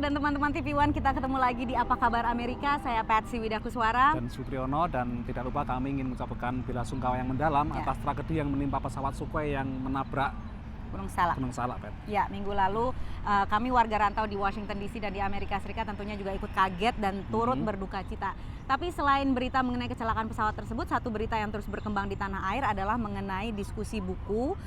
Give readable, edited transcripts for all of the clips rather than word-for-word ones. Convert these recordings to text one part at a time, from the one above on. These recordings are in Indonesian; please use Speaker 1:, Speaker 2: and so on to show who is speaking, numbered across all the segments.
Speaker 1: dan teman-teman TV One, kita ketemu lagi di Apa Kabar Amerika. Saya Patsy Widakuswara
Speaker 2: dan Supriyono, dan tidak lupa kami ingin mengucapkan bela sungkawa yang mendalam atas tragedi yang menimpa pesawat Sukhoi yang menabrak
Speaker 1: Gunung Salak,
Speaker 2: Pat.
Speaker 1: Ya, minggu lalu kami warga rantau di Washington DC dan di Amerika Serikat tentunya juga ikut kaget dan turut berduka cita. Tapi selain berita mengenai kecelakaan pesawat tersebut, satu berita yang terus berkembang di tanah air adalah mengenai diskusi buku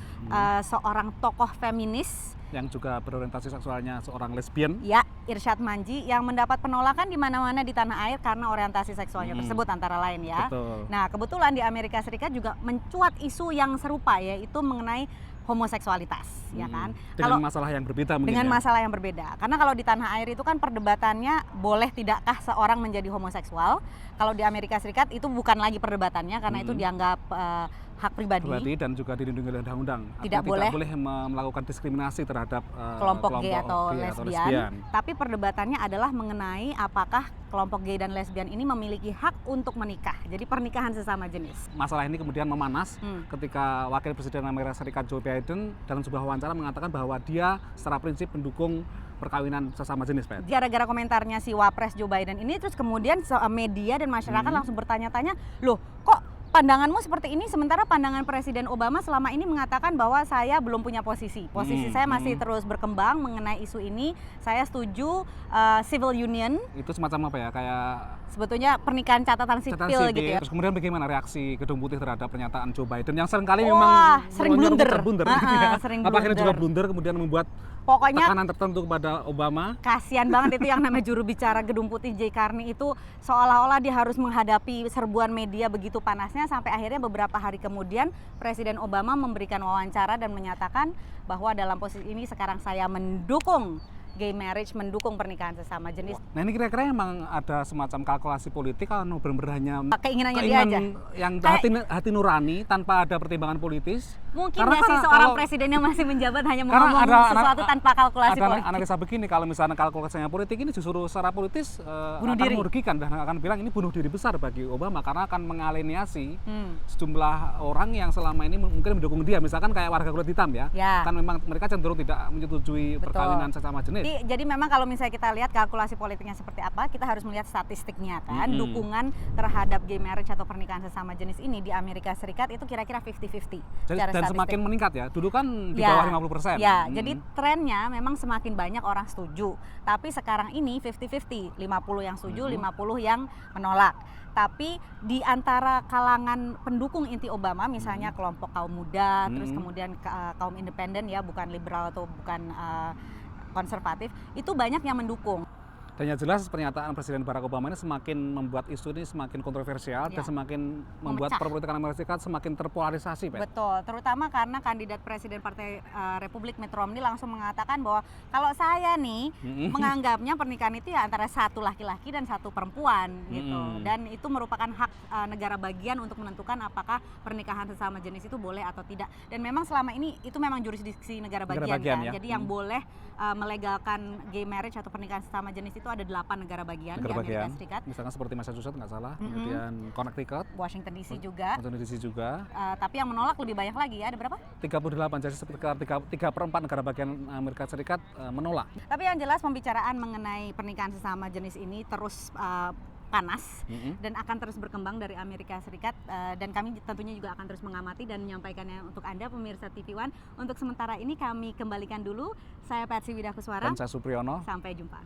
Speaker 1: seorang tokoh feminis
Speaker 2: yang juga berorientasi seksualnya seorang lesbian.
Speaker 1: Ya, Irsyad Manji, yang mendapat penolakan di mana-mana di tanah air karena orientasi seksualnya tersebut antara lain ya.
Speaker 2: Betul.
Speaker 1: Nah, kebetulan di Amerika Serikat juga mencuat isu yang serupa, yaitu mengenai homoseksualitas, ya kan?
Speaker 2: Dengan masalah yang berbeda mungkin.
Speaker 1: Dengan masalah yang berbeda. Karena kalau di tanah air itu kan perdebatannya boleh tidakkah seorang menjadi homoseksual. Kalau di Amerika Serikat itu bukan lagi perdebatannya karena itu dianggap hak pribadi
Speaker 2: dan juga dilindungi oleh undang-undang.
Speaker 1: Tidak boleh
Speaker 2: melakukan diskriminasi terhadap
Speaker 1: kelompok gay atau lesbian. Tapi perdebatannya adalah mengenai apakah kelompok gay dan lesbian ini memiliki hak untuk menikah. Jadi pernikahan sesama jenis.
Speaker 2: Masalah ini kemudian memanas ketika Wakil Presiden Amerika Serikat Joe Biden dalam sebuah wawancara mengatakan bahwa dia secara prinsip mendukung perkawinan sesama jenis, Pat.
Speaker 1: Gara-gara komentarnya si Wapres Joe Biden ini, terus kemudian media dan masyarakat langsung bertanya-tanya, loh kok pandanganmu seperti ini, sementara pandangan Presiden Obama selama ini mengatakan bahwa saya belum punya posisi. Posisi saya masih terus berkembang mengenai isu ini. Saya setuju civil union.
Speaker 2: Itu semacam apa ya, kayak
Speaker 1: sebetulnya pernikahan catatan sipil gitu ya.
Speaker 2: Terus kemudian bagaimana reaksi Gedung Putih terhadap pernyataan Joe Biden yang seringkali memang
Speaker 1: sering blunder.
Speaker 2: Akhirnya juga blunder, kemudian membuat tekanan tertentu kepada Obama.
Speaker 1: Kasian banget itu yang namanya juru bicara Gedung Putih Jay Carney itu seolah-olah dia harus menghadapi serbuan media begitu panasnya, sampai akhirnya beberapa hari kemudian Presiden Obama memberikan wawancara dan menyatakan bahwa dalam posisi ini sekarang saya mendukung gay marriage, mendukung pernikahan sesama jenis.
Speaker 2: Nah, ini kira-kira emang ada semacam kalkulasi politik kalau benar-benar hanya
Speaker 1: keinginannya dia aja
Speaker 2: yang hati nurani tanpa ada pertimbangan politis?
Speaker 1: Mungkin nggak sih seorang presiden yang masih menjabat hanya ngomong sesuatu tanpa kalkulasi politik?
Speaker 2: Ada analisa begini, kalau misalnya kalkulasinya politik ini justru secara politis akan merugikan dan akan bilang ini bunuh diri besar bagi Obama karena akan mengaliniasi sejumlah orang yang selama ini mungkin mendukung dia, misalkan kayak warga kulit hitam ya. Kan memang mereka cenderung tidak menyetujui perkawinan sesama jenis.
Speaker 1: Jadi memang kalau misalnya kita lihat kalkulasi politiknya seperti apa, kita harus melihat statistiknya kan. Dukungan terhadap gay marriage atau pernikahan sesama jenis ini di Amerika Serikat itu kira-kira 50-50.
Speaker 2: Dan semakin meningkat ya, dulu kan di bawah 50%.
Speaker 1: Ya, jadi trennya memang semakin banyak orang setuju. Tapi sekarang ini 50-50, 50 yang setuju, 50 yang menolak. Tapi di antara kalangan pendukung inti Obama, misalnya kelompok kaum muda, terus kemudian kaum independen ya, bukan liberal atau bukan konservatif, itu banyak yang mendukung.
Speaker 2: Dan yang jelas pernyataan Presiden Barack Obama ini semakin membuat isu ini semakin kontroversial dan semakin membuat perpolitikan Amerika Serikat semakin terpolarisasi, Pak.
Speaker 1: Betul, terutama karena kandidat Presiden Partai Republik Mitt Romney langsung mengatakan bahwa kalau saya nih menganggapnya pernikahan itu ya antara satu laki-laki dan satu perempuan gitu. Dan itu merupakan hak negara bagian untuk menentukan apakah pernikahan sesama jenis itu boleh atau tidak. Dan memang selama ini itu memang jurisdiksi negara bagian kan. Ya? Jadi yang boleh melegalkan gay marriage atau pernikahan sesama jenis itu ada 8 negara bagian di Amerika Serikat.
Speaker 2: Misalnya seperti Massachusetts nggak salah, kemudian Connecticut,
Speaker 1: Washington DC juga. Tapi yang menolak lebih banyak lagi ya, ada berapa?
Speaker 2: 38, jadi sekitar 3/4 negara bagian Amerika Serikat menolak.
Speaker 1: Tapi yang jelas pembicaraan mengenai pernikahan sesama jenis ini terus panas dan akan terus berkembang dari Amerika Serikat, dan kami tentunya juga akan terus mengamati dan menyampaikannya untuk Anda pemirsa TV One. Untuk sementara ini kami kembalikan dulu, saya Patsy Widakuswara
Speaker 2: dan saya Supriyono.
Speaker 1: Sampai jumpa.